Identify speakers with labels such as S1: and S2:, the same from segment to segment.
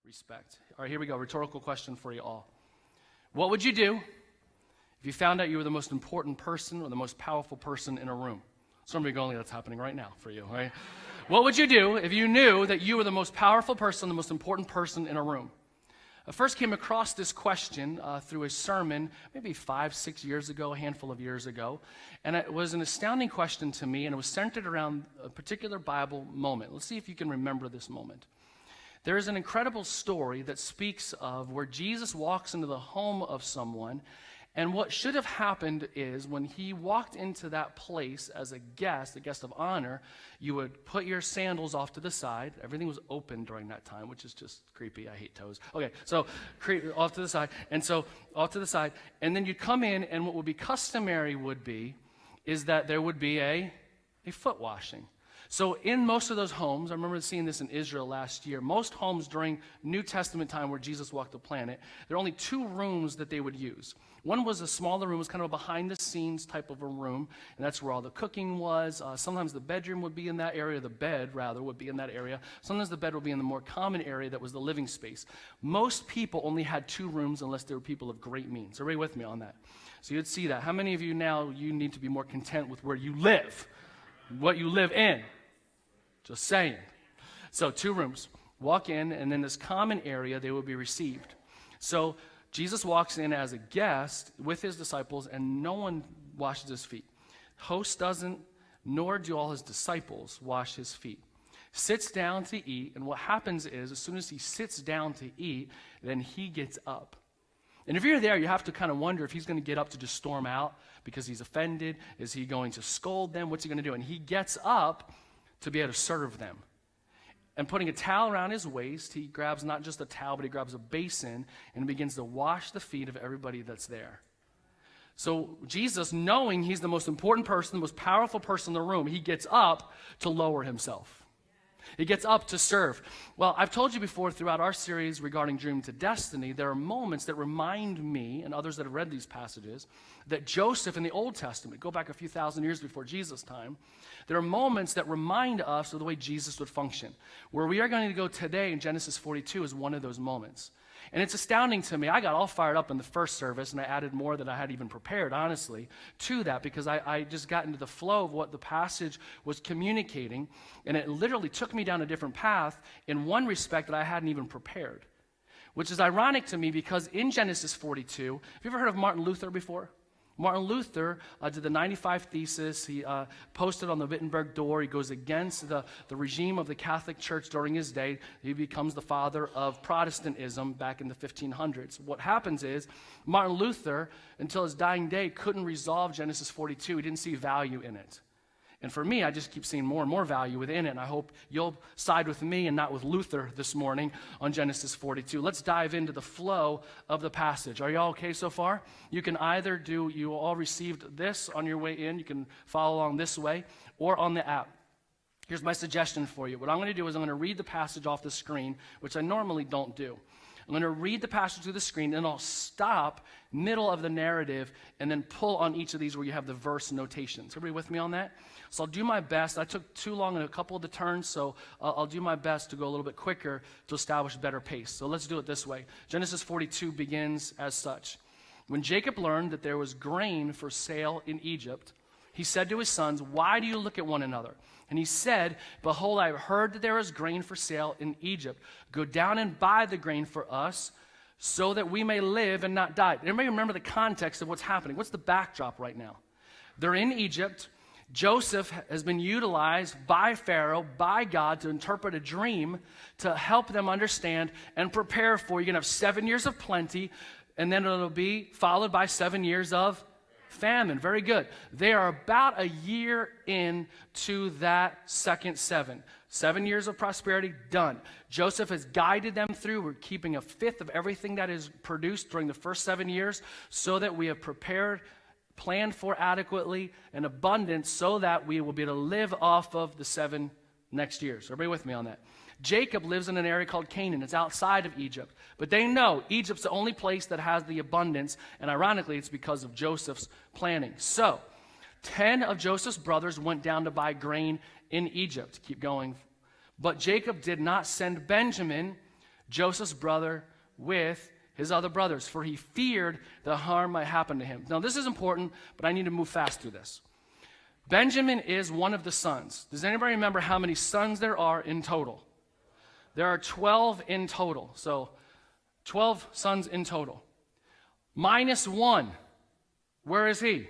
S1: respect. All right, here we go. Rhetorical question for you all. What would you do if you found out you were the most important person or the most powerful person in a room? Some of you are going, that's happening right now for you, right? What would you do if you knew that you were the most powerful person, the most important person in a room? I first came across this question through a sermon maybe 5-6 years ago, a handful of years ago. And it was an astounding question to me, and it was centered around a particular Bible moment. Let's see if you can remember this moment. There is an incredible story that speaks of where Jesus walks into the home of someone, and what should have happened is when he walked into that place as a guest of honor, you would put your sandals off to the side. Everything was open during that time, which is just creepy. I hate toes. Okay, so off to the side. And then you'd come in, and what would be customary is that there would be a foot washing. So in most of those homes, I remember seeing this in Israel last year, most homes during New Testament time where Jesus walked the planet, there are only 2 rooms that they would use. One was a smaller room, it was kind of a behind-the-scenes type of a room, and that's where all the cooking was. Sometimes the bedroom would be in that area, the bed, rather, would be in that area. Sometimes the bed would be in the more common area that was the living space. Most people only had 2 rooms unless they were people of great means. Everybody with me on that? So you'd see that. How many of you now, you need to be more content with where you live, what you live in? Just saying. So 2 rooms. Walk in, and in this common area, they will be received. So Jesus walks in as a guest with his disciples, and no one washes his feet. Host doesn't, nor do all his disciples wash his feet. Sits down to eat, and what happens is, as soon as he sits down to eat, then he gets up. And if you're there, you have to kind of wonder if he's going to get up to just storm out because he's offended. Is he going to scold them? What's he going to do? And he gets up to be able to serve them. And putting a towel around his waist, he grabs not just a towel, but he grabs a basin and begins to wash the feet of everybody that's there. So Jesus, knowing he's the most important person, the most powerful person in the room, he gets up to lower himself. He gets up to serve. Well, I've told you before throughout our series regarding Dream to Destiny, there are moments that remind me and others that have read these passages that Joseph in the Old Testament, go back a few thousand years before Jesus' time, there are moments that remind us of the way Jesus would function. Where we are going to go today in Genesis 42 is one of those moments. And it's astounding to me. I got all fired up in the first service, and I added more than I had even prepared, honestly, to that, because I just got into the flow of what the passage was communicating, and it literally took me down a different path in one respect that I hadn't even prepared, which is ironic to me because in Genesis 42, have you ever heard of Martin Luther before? Martin Luther did the 95 Thesis. He posted on the Wittenberg door. He goes against the regime of the Catholic Church during his day. He becomes the father of Protestantism back in the 1500s. What happens is Martin Luther, until his dying day, couldn't resolve Genesis 42. He didn't see value in it. And for me, I just keep seeing more and more value within it, and I hope you'll side with me and not with Luther this morning on Genesis 42. Let's dive into the flow of the passage. Are you all okay so far? You can either you all received this on your way in, you can follow along this way, or on the app. Here's my suggestion for you. What I'm going to do is I'm going to read the passage off the screen, which I normally don't do. I'm going to read the passage through the screen, and I'll stop middle of the narrative and then pull on each of these where you have the verse notations. Everybody with me on that? So I'll do my best. I took too long in a couple of the turns, so I'll do my best to go a little bit quicker to establish a better pace. So let's do it this way. Genesis 42 begins as such. When Jacob learned that there was grain for sale in Egypt, he said to his sons, "Why do you look at one another?" And he said, "Behold, I have heard that there is grain for sale in Egypt. Go down and buy the grain for us so that we may live and not die." Everybody remember the context of what's happening. What's the backdrop right now? They're in Egypt. Joseph has been utilized by Pharaoh, by God, to interpret a dream to help them understand and prepare for. You're going to have 7 years of plenty, and then it'll be followed by 7 years of famine. Very good. They are about a year into that second 7. 7 years of prosperity, done. Joseph has guided them through. We're keeping a fifth of everything that is produced during the first 7 years so that we have prepared, planned for adequately and abundance so that we will be able to live off of the 7 next years. Everybody with me on that? Jacob lives in an area called Canaan. It's outside of Egypt. But they know Egypt's the only place that has the abundance, and ironically, it's because of Joseph's planning. So, 10 of Joseph's brothers went down to buy grain in Egypt. Keep going. But Jacob did not send Benjamin, Joseph's brother with his other brothers, for he feared the harm might happen to him. Now, this is important, but I need to move fast through this. Benjamin is one of the sons. Does anybody remember how many sons there are in total? There are 12 in total. So 12 sons in total. Minus one. Where is he?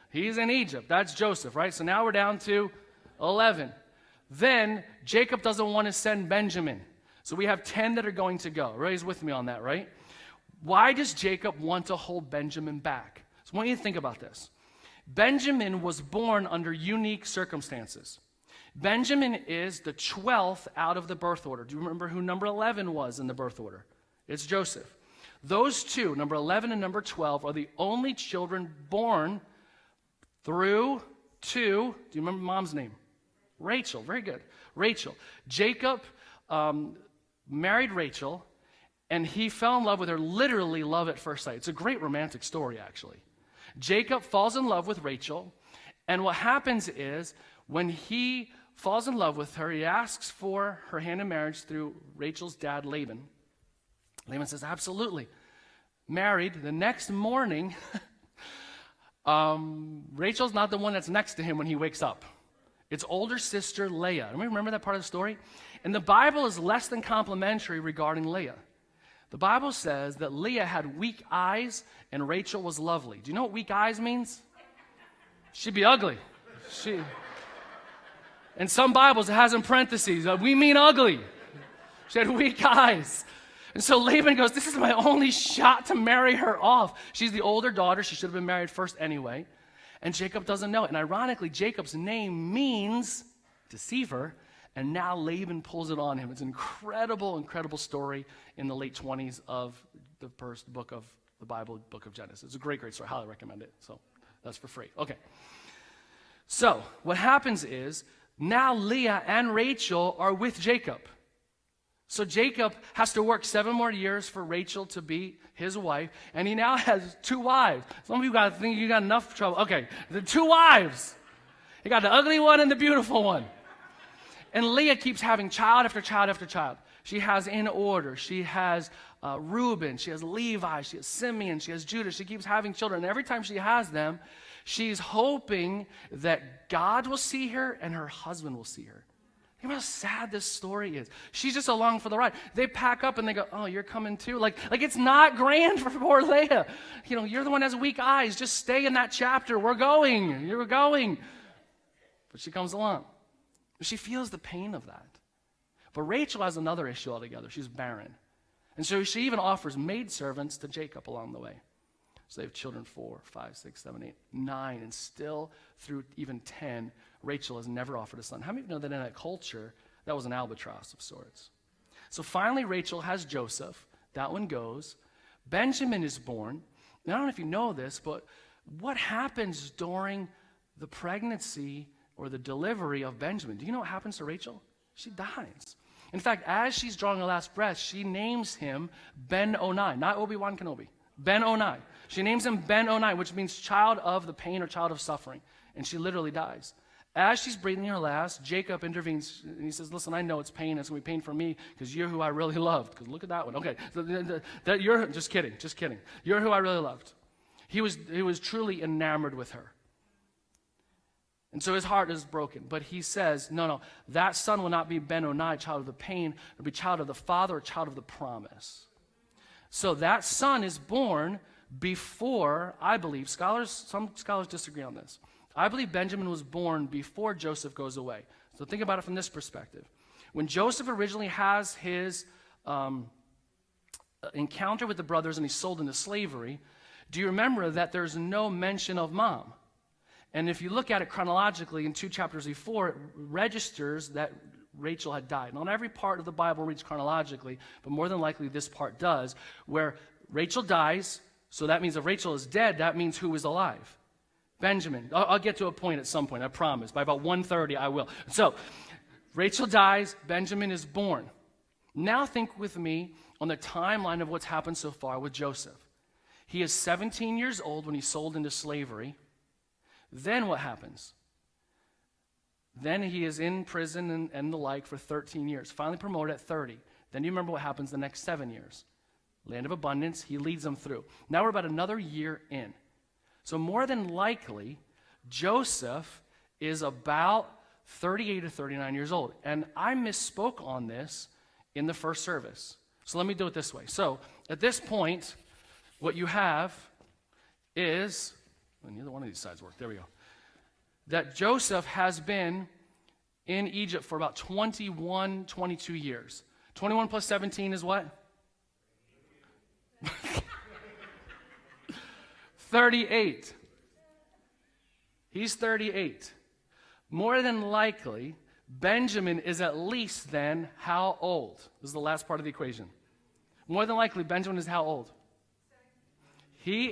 S1: He's in Egypt. That's Joseph, right? So now we're down to 11. Then Jacob doesn't want to send Benjamin. So we have 10 that are going to go. Everybody's with me on that, right? Why does Jacob want to hold Benjamin back? So I want you to think about this. Benjamin was born under unique circumstances. Benjamin is the 12th out of the birth order. Do you remember who number 11 was in the birth order? It's Joseph. Those two, number 11 and number 12, are the only children born through to, do you remember mom's name? Rachel. Very good. Rachel. Jacob married Rachel, and he fell in love with her, literally love at first sight. It's a great romantic story, actually. Jacob falls in love with Rachel, and what happens is when he falls in love with her, he asks for her hand in marriage through Rachel's dad, Laban. Laban says, absolutely. Married. The next morning, Rachel's not the one that's next to him when he wakes up. It's older sister Leah. Remember that part of the story? And the Bible is less than complimentary regarding Leah. The Bible says that Leah had weak eyes and Rachel was lovely. Do you know what weak eyes means? She'd be ugly. In some Bibles, it has in parentheses, we mean ugly. She had weak eyes. And so Laban goes, this is my only shot to marry her off. She's the older daughter. She should have been married first anyway. And Jacob doesn't know it. And ironically, Jacob's name means deceiver. And now Laban pulls it on him. It's an incredible, incredible story in the late 20s of the first book of the Bible, book of Genesis. It's a great, great story. Highly recommend it. So that's for free. Okay. So what happens is now Leah and Rachel are with Jacob. So Jacob has to work 7 more years for Rachel to be his wife, and he now has 2 wives. Some of you got to think you got enough trouble. Okay, the 2 wives. You got the ugly one and the beautiful one. And Leah keeps having child after child after child. She has in order. She has Reuben. She has Levi. She has Simeon. She has Judah. She keeps having children. And every time she has them, she's hoping that God will see her and her husband will see her. Think about how sad this story is. She's just along for the ride. They pack up and they go, oh, you're coming too? Like it's not grand for poor Leah. You know, you're the one that has weak eyes. Just stay in that chapter. We're going. You're going. But she comes along. She feels the pain of that. But Rachel has another issue altogether. She's barren. And so she even offers maidservants to Jacob along the way. So they have children 4, 5, 6, 7, 8, 9, and still through even 10, Rachel has never offered a son. How many of you know that in that culture, that was an albatross of sorts? So finally, Rachel has Joseph. That one goes. Benjamin is born. Now, I don't know if you know this, but what happens during the pregnancy or the delivery of Benjamin? Do you know what happens to Rachel? She dies. In fact, as she's drawing her last breath, she names him Ben-Oni, not Obi-Wan Kenobi. Ben-Oni. She names him Ben-Oni, which means child of the pain or child of suffering. And she literally dies. As she's breathing her last, Jacob intervenes, and he says, listen, I know it's pain. It's going to be pain for me because you're who I really loved. Because look at that one. Okay, so you're just kidding. You're who I really loved. He was truly enamored with her. And so his heart is broken. But he says, no, that son will not be Ben-Oni, child of the pain. It'll be child of the father or child of the promise. So that son is born before, I believe, some scholars disagree on this. I believe Benjamin was born before Joseph goes away. So think about it from this perspective. When Joseph originally has his encounter with the brothers and he's sold into slavery, do you remember that there's no mention of mom? And if you look at it chronologically in 2 chapters before, it registers that Rachel had died. Not every part of the Bible reads chronologically, but more than likely this part does, where Rachel dies, so that means if Rachel is dead, that means who is alive? Benjamin. I'll get to a point at some point, I promise. By about 1:30, I will. So, Rachel dies, Benjamin is born. Now think with me on the timeline of what's happened so far with Joseph. He is 17 years old when he's sold into slavery. Then what happens? Then he is in prison and the like for 13 years. Finally promoted at 30. Then you remember what happens the next 7 years. Land of abundance, he leads them through. Now we're about another year in. So more than likely, Joseph is about 38 or 39 years old. And I misspoke on this in the first service. So let me do it this way. So at this point, what you have is, neither one of these sides work. There we go. That Joseph has been in Egypt for about 21, 22 years. 21 plus 17 is what? 38. He's 38. More than likely, Benjamin is at least then how old? This is the last part of the equation. More than likely, Benjamin is how old? He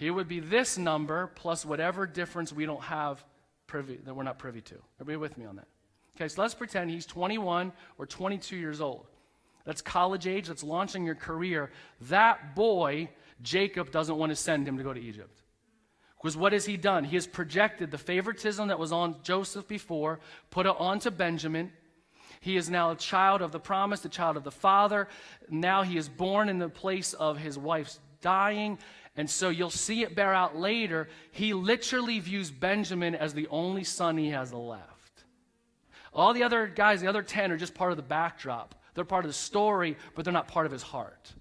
S1: would be this number plus whatever difference we don't have that we're not privy to. Everybody with me on that? Okay, so let's pretend he's 21 or 22 years old. That's college age. That's launching your career. That boy, Jacob, doesn't want to send him to go to Egypt. Because what has he done? He has projected the favoritism that was on Joseph before, put it onto Benjamin. He is now a child of the promise, the child of the father. Now he is born in the place of his wife's dying. And so you'll see it bear out later. He literally views Benjamin as the only son he has left. All the other guys, the other 10, are just part of the backdrop. They're part of the story, but they're not part of his heart.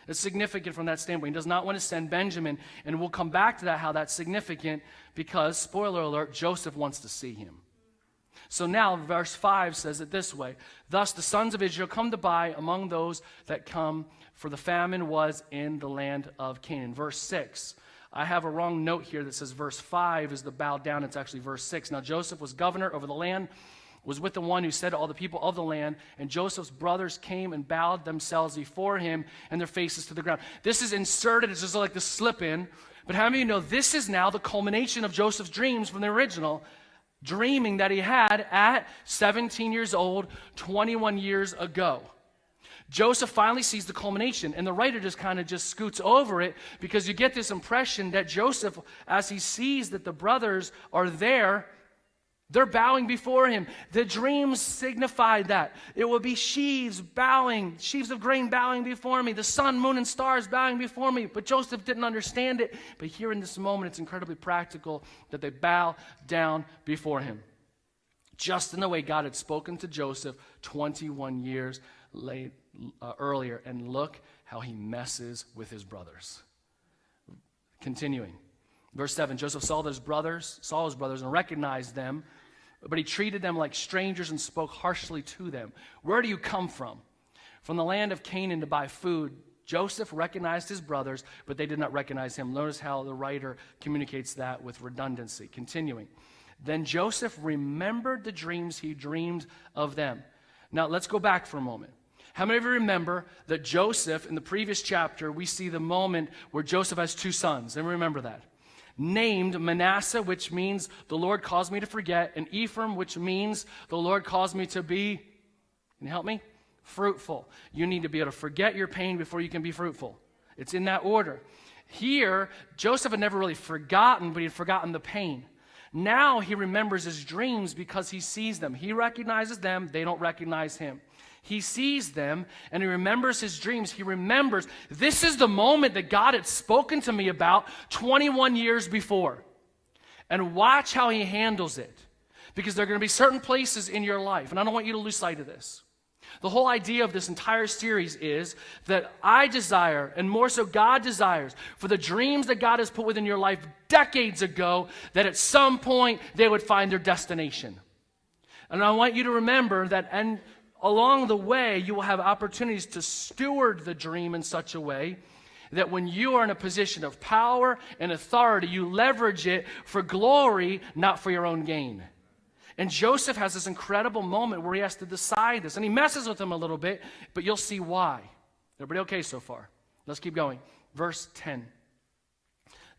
S1: It's significant from that standpoint. He does not want to send Benjamin, and we'll come back to that, how that's significant, because, spoiler alert, Joseph wants to see him. So now, verse 5 says it this way: Thus the sons of Israel come to buy among those that come, for the famine was in the land of Canaan. Verse 6. I have a wrong note here that says verse 5 is the bow down. It's actually verse 6. Now Joseph was governor over the land, was with the one who said to all the people of the land, and Joseph's brothers came and bowed themselves before him and their faces to the ground. This is inserted, it's just like the slip in, but how many of you know this is now the culmination of Joseph's dreams from the original dreaming that he had at 17 years old, 21 years ago. Joseph finally sees the culmination, and the writer just kind of scoots over it, because you get this impression that Joseph, as he sees that the brothers are there, they're bowing before him. The dreams signified that. It will be sheaves of grain bowing before me. The sun, moon, and stars bowing before me. But Joseph didn't understand it. But here in this moment, it's incredibly practical that they bow down before him. Just in the way God had spoken to Joseph 21 years earlier. And look how he messes with his brothers. Continuing. Verse 7, Joseph saw his brothers and recognized them, but he treated them like strangers and spoke harshly to them. Where do you come from? From the land of Canaan to buy food. Joseph recognized his brothers, but they did not recognize him. Notice how the writer communicates that with redundancy. Continuing. Then Joseph remembered the dreams he dreamed of them. Now let's go back for a moment. How many of you remember that Joseph, in the previous chapter, we see the moment where Joseph has two sons? And remember that. Named Manasseh, which means the Lord caused me to forget, and Ephraim, which means the Lord caused me to be, can you help me? Fruitful. You need to be able to forget your pain before you can be fruitful. It's in that order. Here, Joseph had never really forgotten, but he had forgotten the pain. Now he remembers his dreams because he sees them. He recognizes them, they don't recognize him. He sees them, and he remembers his dreams. He remembers, this is the moment that God had spoken to me about 21 years before. And watch how he handles it. Because there are going to be certain places in your life, and I don't want you to lose sight of this. The whole idea of this entire series is that I desire, and more so God desires, for the dreams that God has put within your life decades ago, that at some point they would find their destination. And I want you to remember that, and along the way, you will have opportunities to steward the dream in such a way that when you are in a position of power and authority, you leverage it for glory, not for your own gain. And Joseph has this incredible moment where he has to decide this. And he messes with him a little bit, but you'll see why. Everybody okay so far? Let's keep going. Verse 10.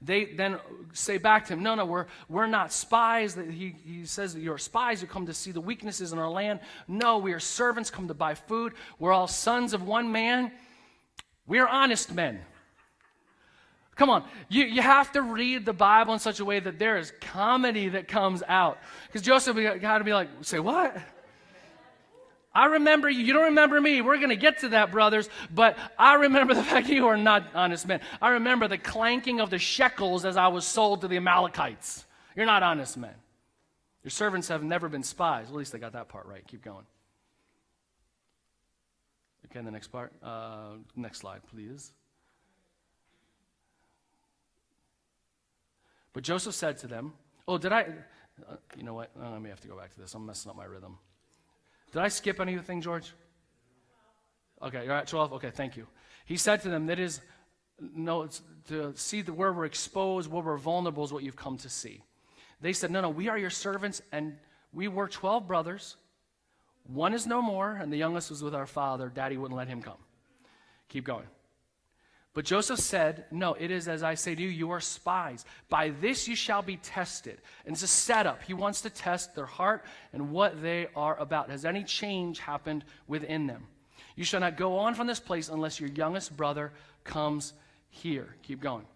S1: They then say back to him, no, we're not spies. He says that you're spies who come to see the weaknesses in our land. No, we are servants come to buy food. We're all sons of one man. We are honest men. Come on, you have to read the Bible in such a way that there is comedy that comes out. Because Joseph got to be like, say what? I remember you. You don't remember me. We're going to get to that, brothers. But I remember the fact that you are not honest men. I remember the clanking of the shekels as I was sold to the Amalekites. You're not honest men. Your servants have never been spies. Well, at least they got that part right. Keep going. Okay, the next part. Next slide, please. But Joseph said to them, did I? You know what? I may have to go back to this. I'm messing up my rhythm. Did I skip anything, George? Okay, you're at 12? Okay, thank you. He said to them, it's to see where we're exposed, where we're vulnerable is what you've come to see. They said, no, we are your servants, and we were 12 brothers. One is no more, and the youngest was with our father. Daddy wouldn't let him come. Keep going. But Joseph said, no, it is as I say to you, you are spies. By this you shall be tested. And it's a setup. He wants to test their heart and what they are about. Has any change happened within them? You shall not go on from this place unless your youngest brother comes here. Keep going.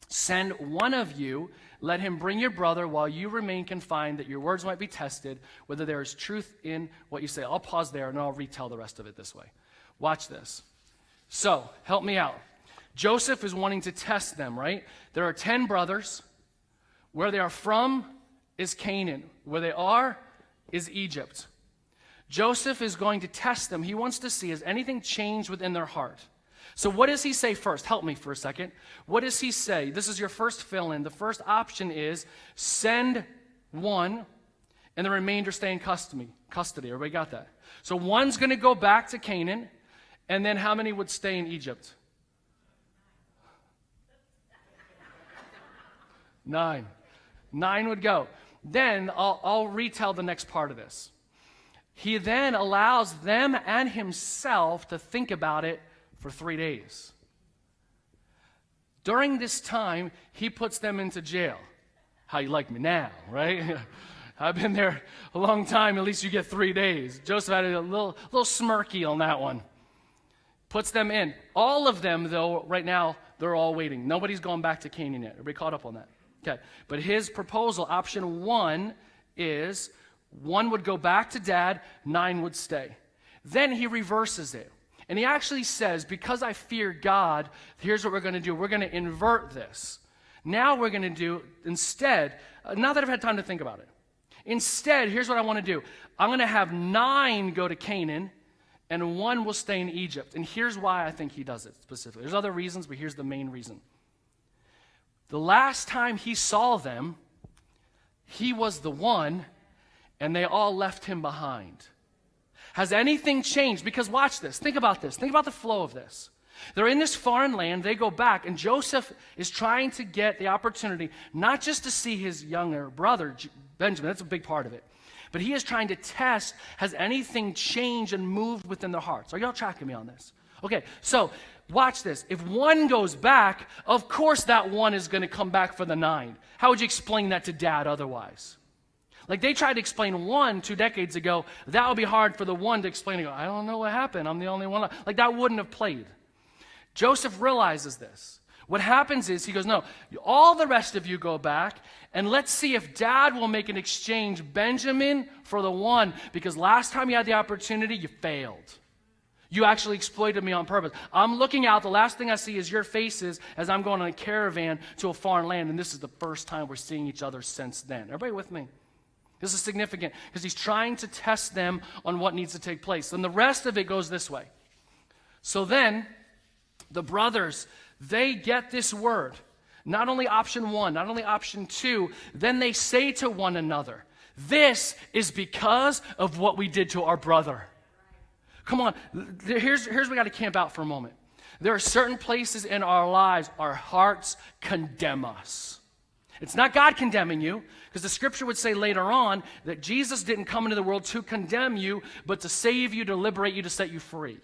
S1: Send one of you, let him bring your brother while you remain confined, that your words might be tested, whether there is truth in what you say. I'll pause there and I'll retell the rest of it this way. Watch this. So, help me out. Joseph is wanting to test them, right? There are 10 brothers. Where they are from is Canaan. Where they are is Egypt. Joseph is going to test them. He wants to see, has anything changed within their heart? So what does he say first? Help me for a second. What does he say? This is your first fill-in. The first option is send one, and the remainder stay in custody. Everybody got that? So one's going to go back to Canaan, and then how many would stay in Egypt? 9. 9 would go. Then I'll retell the next part of this. He then allows them and himself to think about it for 3 days. During this time, he puts them into jail. How you like me now, right? I've been there a long time. At least you get 3 days. Joseph had a little smirky on that one. Puts them in. All of them, though, right now, they're all waiting. Nobody's gone back to Canaan yet. Everybody caught up on that? Okay. But his proposal, option 1, is 1 would go back to dad, 9 would stay. Then he reverses it. And he actually says, because I fear God, here's what we're going to do. We're going to invert this. Now we're going to do, instead, now that I've had time to think about it, instead, here's what I want to do. I'm going to have 9 go to Canaan, and 1 will stay in Egypt. And here's why I think he does it specifically. There's other reasons, but here's the main reason. The last time he saw them, he was the one, and they all left him behind. Has anything changed? Because watch this. Think about this. Think about the flow of this. They're in this foreign land. They go back, and Joseph is trying to get the opportunity not just to see his younger brother, Benjamin. That's a big part of it. But he is trying to test, has anything changed and moved within their hearts? Are y'all tracking me on this? Okay, so watch this. If 1 goes back, of course that 1 is going to come back for the 9. How would you explain that to dad otherwise? Like they tried to explain 1 2 decades ago. That would be hard for the 1 to explain and go, I don't know what happened. I'm the only one. Like that wouldn't have played. Joseph realizes this. What happens is he goes, no, all the rest of you go back, and let's see if dad will make an exchange, Benjamin for the 1, because last time you had the opportunity, you failed. You actually exploited me on purpose. I'm looking out. The last thing I see is your faces as I'm going on a caravan to a foreign land, and this is the first time we're seeing each other since then. Everybody with me? This is significant because he's trying to test them on what needs to take place. And the rest of it goes this way. So then, the brothers, they get this word. Not only option 1, not only option 2, then they say to one another, this is because of what we did to our brother. Come on, here's where we got to camp out for a moment. There are certain places in our lives, our hearts condemn us. It's not God condemning you, because the scripture would say later on that Jesus didn't come into the world to condemn you, but to save you, to liberate you, to set you free.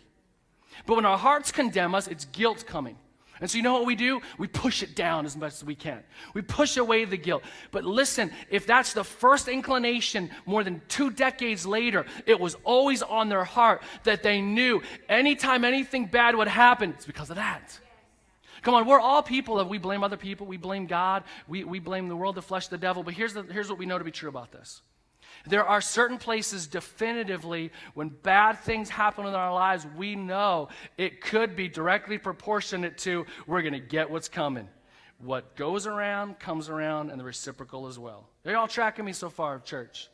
S1: But when our hearts condemn us, it's guilt coming. And so you know what we do? We push it down as much as we can. We push away the guilt. But listen, if that's the first inclination more than 2 decades later, it was always on their heart that they knew anytime anything bad would happen, it's because of that. Come on, we're all people that we blame other people. We blame God. We blame the world, the flesh, the devil. But here's what we know to be true about this. There are certain places definitively when bad things happen in our lives, we know it could be directly proportionate to we're going to get what's coming. What goes around comes around, and the reciprocal as well. Are you all tracking me so far, church?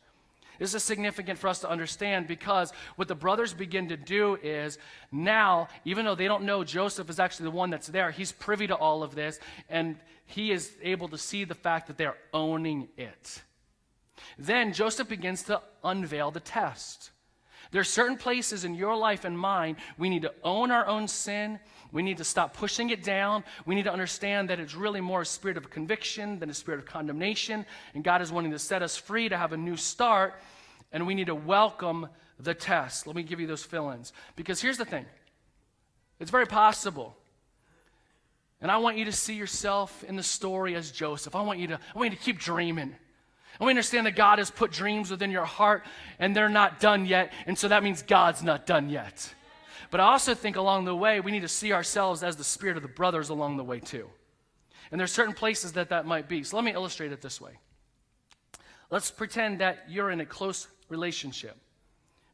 S1: This is significant for us to understand because what the brothers begin to do is now, even though they don't know Joseph is actually the one that's there, he's privy to all of this, and he is able to see the fact that they're owning it. Then Joseph begins to unveil the test. There are certain places in your life and mine we need to own our own sin. We need to stop pushing it down. We need to understand that it's really more a spirit of conviction than a spirit of condemnation. And God is wanting to set us free to have a new start. And we need to welcome the test. Let me give you those fill-ins. Because here's the thing. It's very possible. And I want you to see yourself in the story as Joseph. I want you to keep dreaming. And we understand that God has put dreams within your heart, and they're not done yet, and so that means God's not done yet. But I also think along the way, we need to see ourselves as the spirit of the brothers along the way too. And there's certain places that might be. So let me illustrate it this way. Let's pretend that you're in a close relationship.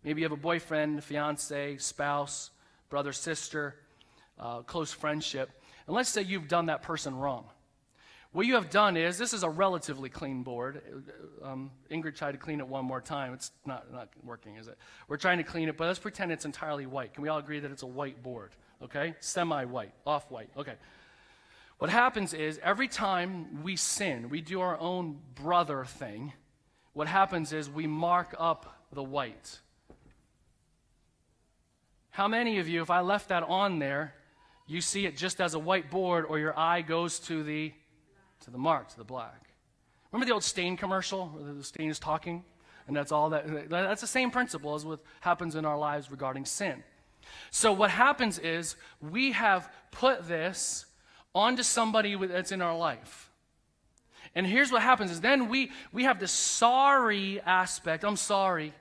S1: Maybe you have a boyfriend, fiance, spouse, brother, sister, close friendship. And let's say you've done that person wrong. What you have done is, this is a relatively clean board. Ingrid tried to clean it one more time. It's not working, is it? We're trying to clean it, but let's pretend it's entirely white. Can we all agree that it's a white board? Okay? Semi-white, off-white. Okay. What happens is, every time we sin, we do our own brother thing, what happens is we mark up the white. How many of you, if I left that on there, you see it just as a white board, or your eye goes to the mark, to the black? Remember the old Stain commercial where the stain is talking? And that's all that's the same principle as what happens in our lives regarding sin. So what happens is we have put this onto somebody that's in our life. And here's what happens is then we have this sorry aspect. I'm sorry.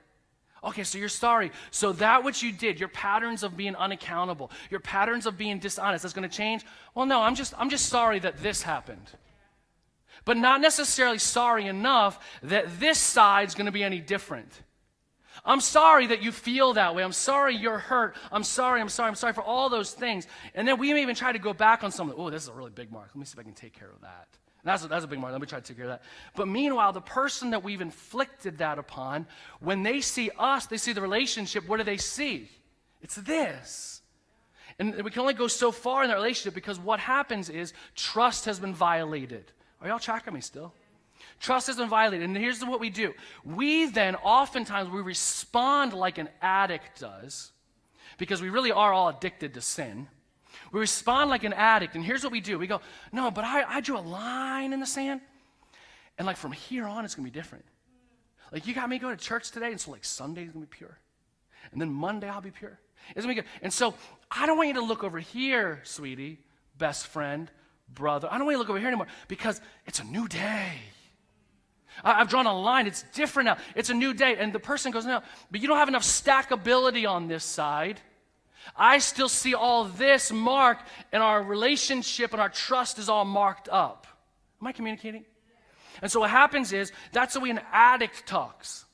S1: Okay, so you're sorry. So that what you did, your patterns of being unaccountable, your patterns of being dishonest, that's going to change? Well, no, I'm just sorry that this happened. But not necessarily sorry enough that this side's going to be any different. I'm sorry that you feel that way. I'm sorry you're hurt. I'm sorry for all those things. And then we may even try to go back on something. Oh, this is a really big mark. Let me see if I can take care of that. That's a big mark. Let me try to take care of that. But meanwhile, the person that we've inflicted that upon, when they see us, they see the relationship, what do they see? It's this. And we can only go so far in the relationship because what happens is trust has been violated. Are y'all tracking me still? Trust has been violated. And here's what we do. We then, oftentimes, we respond like an addict does, because we really are all addicted to sin. We respond like an addict, and here's what we do. We go, no, but I drew a line in the sand, and like from here on, it's going to be different. Like you got me going to church today, and so like Sunday's going to be pure. And then Monday I'll be pure. It's going to be good. And so I don't want you to look over here, sweetie, best friend, brother. I don't want you to look over here anymore because it's a new day. I've drawn a line. It's different now. It's a new day. And the person goes, no, but you don't have enough stackability on this side. I still see all this mark, and our relationship and our trust is all marked up. Am I communicating? And so what happens is, that's the way an addict talks.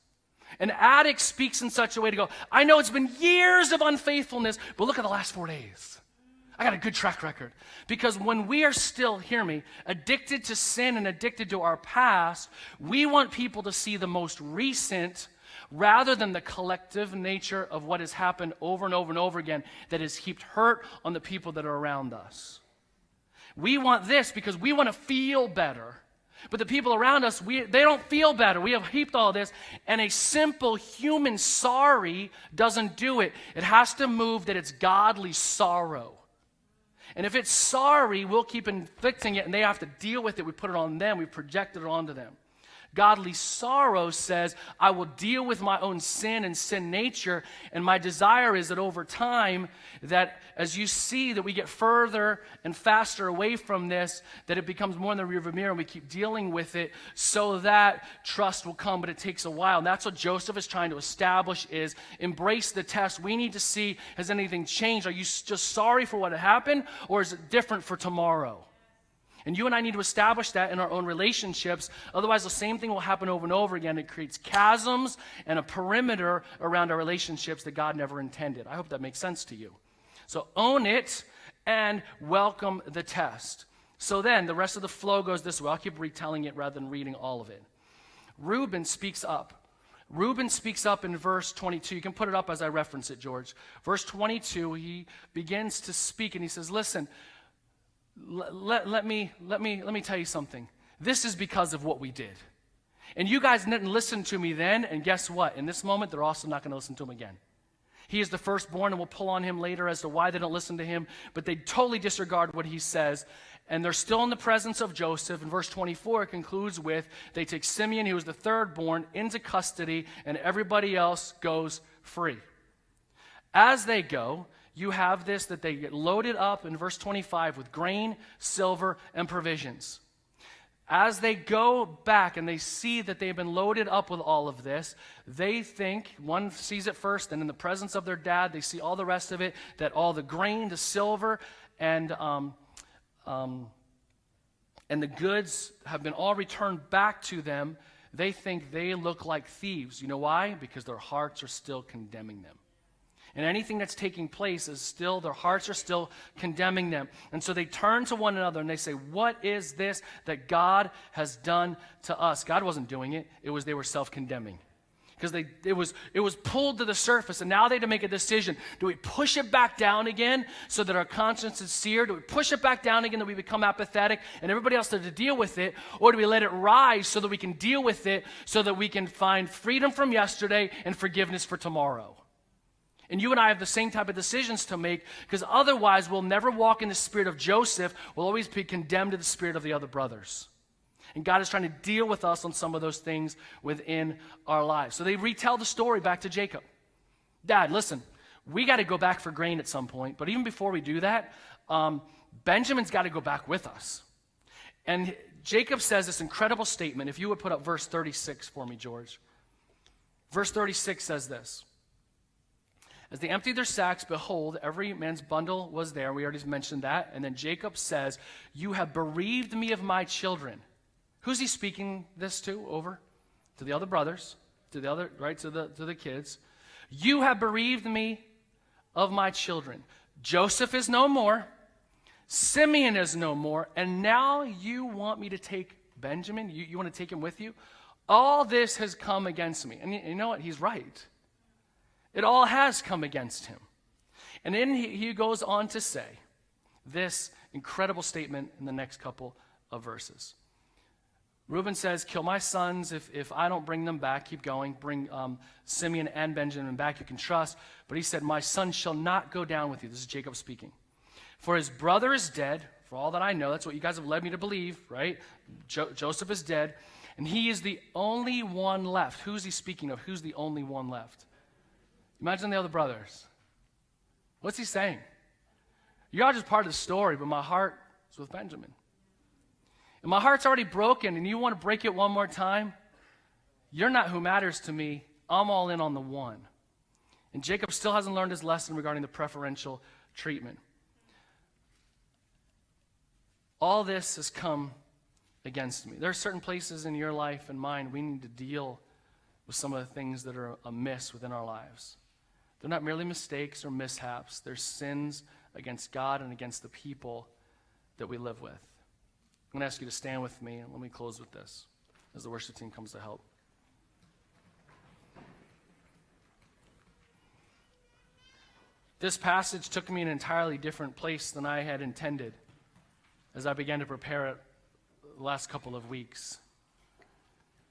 S1: An addict speaks in such a way to go, I know it's been years of unfaithfulness, but look at the last 4 days. I got a good track record. Because when we are still, hear me, addicted to sin and addicted to our past, we want people to see the most recent rather than the collective nature of what has happened over and over and over again that has heaped hurt on the people that are around us. We want this because we want to feel better. But the people around us, they don't feel better. We have heaped all this, and a simple human sorry doesn't do it. It has to move that it's godly sorrow. And if it's sorry, we'll keep inflicting it, and they have to deal with it. We put it on them. We project it onto them. Godly sorrow says, I will deal with my own sin and sin nature, and my desire is that over time, that as you see that we get further and faster away from this, that it becomes more in the rearview mirror, and we keep dealing with it so that trust will come, but it takes a while. And that's what Joseph is trying to establish is embrace the test. We need to see, has anything changed? Are you just sorry for what happened, or is it different for tomorrow? And you and I need to establish that in our own relationships. Otherwise, the same thing will happen over and over again. It creates chasms and a perimeter around our relationships that God never intended. I hope that makes sense to you. So own it and welcome the test. So then, the rest of the flow goes this way. I'll keep retelling it rather than reading all of it. Reuben speaks up. Reuben speaks up in verse 22. You can put it up as I reference it, George. Verse 22, he begins to speak, and he says, listen, let me tell you something. This is because of what we did. And you guys didn't listen to me then, and guess what? In this moment, they're also not going to listen to him again. He is the firstborn, and we'll pull on him later as to why they don't listen to him, but they totally disregard what he says, and they're still in the presence of Joseph. And verse 24 it concludes with, they take Simeon, who was the thirdborn, into custody, and everybody else goes free. As they go, you have this, that they get loaded up in verse 25 with grain, silver, and provisions. As they go back and they see that they've been loaded up with all of this, they think, one sees it first, and in the presence of their dad, they see all the rest of it, that all the grain, the silver, and the goods have been all returned back to them. They think they look like thieves. You know why? Because their hearts are still condemning them. And anything that's taking place is still, their hearts are still condemning them. And so they turn to one another and they say, what is this that God has done to us? God wasn't doing it. It was they were self-condemning. Because it was pulled to the surface, and now they had to make a decision. Do we push it back down again so that our conscience is seared? Do we push it back down again that we become apathetic and everybody else has to deal with it? Or do we let it rise so that we can deal with it, so that we can find freedom from yesterday and forgiveness for tomorrow? And you and I have the same type of decisions to make, because otherwise we'll never walk in the spirit of Joseph. We'll always be condemned to the spirit of the other brothers. And God is trying to deal with us on some of those things within our lives. So they retell the story back to Jacob. Dad, listen, we got to go back for grain at some point. But even before we do that, Benjamin's got to go back with us. And Jacob says this incredible statement. If you would put up verse 36 for me, George. Verse 36 says this. As they emptied their sacks, behold, every man's bundle was there. We already mentioned that. And then Jacob says, you have bereaved me of my children. Who's he speaking this to? Over to the other brothers, to the kids. You have bereaved me of my children. Joseph is no more. Simeon is no more. And now you want me to take Benjamin? You want to take him with you? All this has come against me. And you know what? He's right. It all has come against him. And then he goes on to say this incredible statement in the next couple of verses. Reuben says, kill my sons if I don't bring them back. Keep going. Bring Simeon and Benjamin back. You can trust. But he said, my son shall not go down with you. This is Jacob speaking. For his brother is dead, for all that I know. That's what you guys have led me to believe, right? Joseph is dead. And he is the only one left. Who's he speaking of? Who's the only one left? Imagine the other brothers. What's he saying? You're all just part of the story, but my heart is with Benjamin. And my heart's already broken, and you want to break it one more time? You're not who matters to me. I'm all in on the one. And Jacob still hasn't learned his lesson regarding the preferential treatment. All this has come against me. There are certain places in your life and mine we need to deal with some of the things that are amiss within our lives. They're not merely mistakes or mishaps. They're sins against God and against the people that we live with. I'm going to ask you to stand with me, and let me close with this as the worship team comes to help. This passage took me in an entirely different place than I had intended as I began to prepare it the last couple of weeks.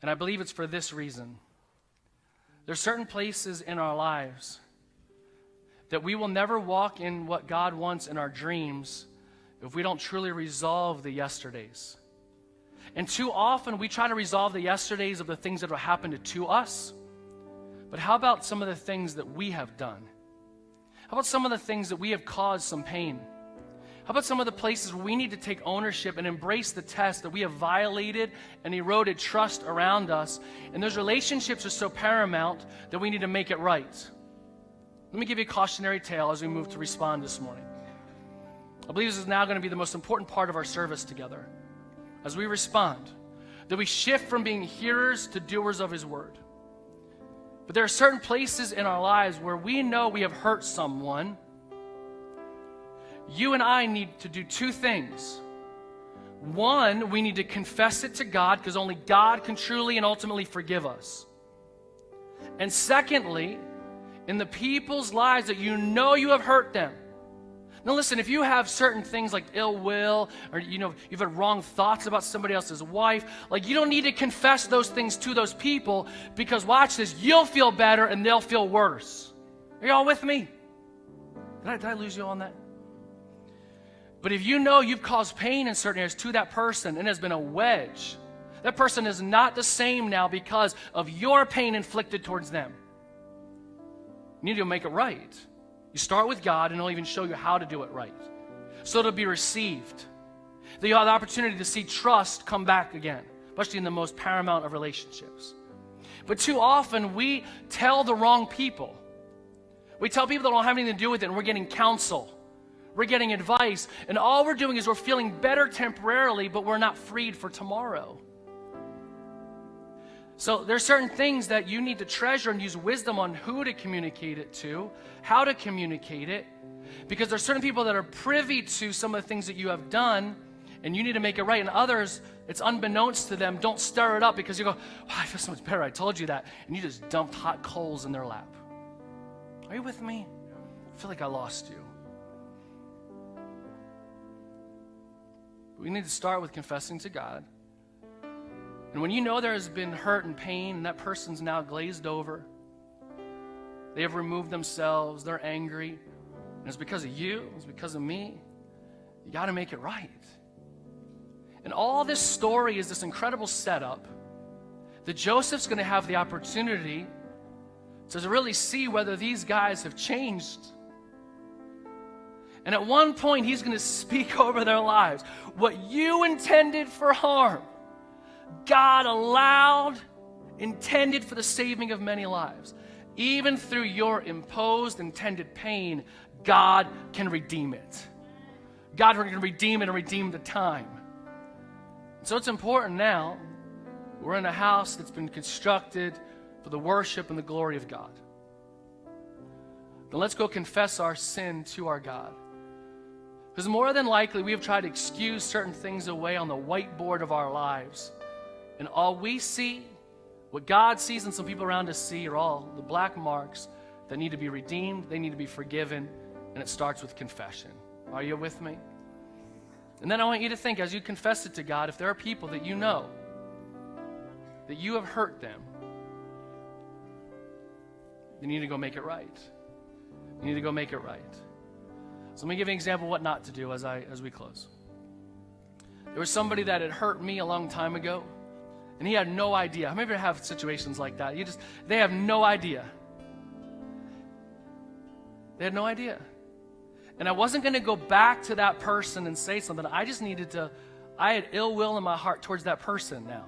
S1: And I believe it's for this reason. There are certain places in our lives that we will never walk in what God wants in our dreams if we don't truly resolve the yesterdays. And too often we try to resolve the yesterdays of the things that have happened to us. But how about some of the things that we have done? How about some of the things that we have caused some pain? How about some of the places where we need to take ownership and embrace the test that we have violated and eroded trust around us? And those relationships are so paramount that we need to make it right. Let me give you a cautionary tale as we move to respond this morning. I believe this is now going to be the most important part of our service together. as we respond, that we shift from being hearers to doers of his word. But there are certain places in our lives where we know we have hurt someone. You and I need to do two things. One, we need to confess it to God, because only God can truly and ultimately forgive us. And secondly, in the people's lives that you know you have hurt them. Now listen, if you have certain things like ill will, or you've had wrong thoughts about somebody else's wife, like, you don't need to confess those things to those people, because watch this, you'll feel better and they'll feel worse. Are y'all with me? Did I lose you on that? But if you know you've caused pain in certain areas to that person and has been a wedge, that person is not the same now because of your pain inflicted towards them. You need to make it right. You start with God, and he'll even show you how to do it right, so it'll be received. That you'll have the opportunity to see trust come back again, especially in the most paramount of relationships. But too often, we tell the wrong people. We tell people that don't have anything to do with it, and we're getting counsel. We're getting advice, and all we're doing is we're feeling better temporarily, but we're not freed for tomorrow. So there's certain things that you need to treasure and use wisdom on who to communicate it to, how to communicate it, because there's certain people that are privy to some of the things that you have done, and you need to make it right, and others, it's unbeknownst to them. Don't stir it up, because you go, I feel so much better, I told you that, and you just dumped hot coals in their lap. Are you with me? I feel like I lost you. We need to start with confessing to God. And when you know there has been hurt and pain, and that person's now glazed over, they have removed themselves, they're angry, and it's because of you, it's because of me, you got to make it right. And all this story is this incredible setup that Joseph's going to have the opportunity to really see whether these guys have changed. And at one point, he's going to speak over their lives. What you intended for harm, God allowed, intended for the saving of many lives. Even through your imposed, intended pain, God can redeem it. God can redeem it and redeem the time. So it's important now, we're in a house that's been constructed for the worship and the glory of God. Then let's go confess our sin to our God. Because more than likely, we have tried to excuse certain things away on the whiteboard of our lives. And all we see, what God sees and some people around us see, are all the black marks that need to be redeemed, they need to be forgiven, and it starts with confession. Are you with me? And then I want you to think, as you confess it to God, if there are people that you know that you have hurt them, you need to go make it right. You need to go make it right. So let me give you an example of what not to do as we close. There was somebody that had hurt me a long time ago, and he had no idea. How many of you have situations like that? They have no idea. They had no idea. And I wasn't going to go back to that person and say something. I had ill will in my heart towards that person now.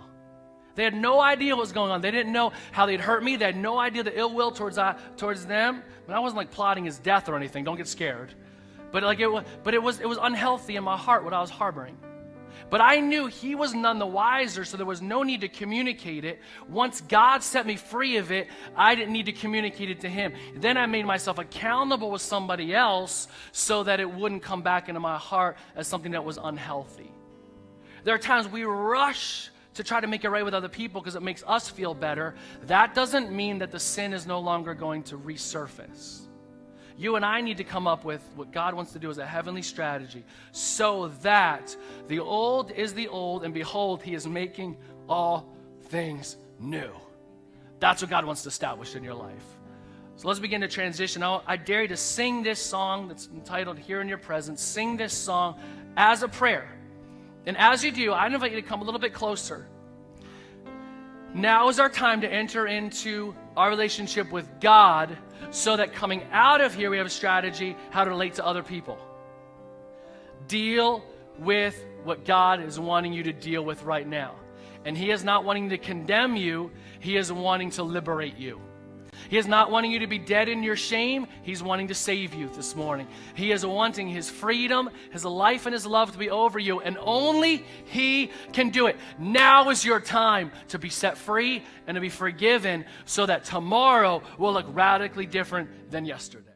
S1: They had no idea what was going on. They didn't know how they'd hurt me. They had no idea the ill will towards them. I mean, I wasn't like plotting his death or anything. Don't get scared. But it was unhealthy in my heart what I was harboring. But I knew he was none the wiser, so there was no need to communicate it. Once God set me free of it, I didn't need to communicate it to him. Then I made myself accountable with somebody else so that it wouldn't come back into my heart as something that was unhealthy. There are times we rush to try to make it right with other people because it makes us feel better. That doesn't mean that the sin is no longer going to resurface. You and I need to come up with what God wants to do as a heavenly strategy so that the old is the old, and behold, he is making all things new. That's what God wants to establish in your life. So let's begin to transition. I dare you to sing this song that's entitled Here in Your Presence. Sing this song as a prayer. And as you do, I invite you to come a little bit closer. Now is our time to enter into our relationship with God so that coming out of here, we have a strategy how to relate to other people. Deal with what God is wanting you to deal with right now. And he is not wanting to condemn you. He is wanting to liberate you. He is not wanting you to be dead in your shame. He's wanting to save you this morning. He is wanting His freedom, His life, and His love to be over you, and only He can do it. Now is your time to be set free and to be forgiven so that tomorrow will look radically different than yesterday.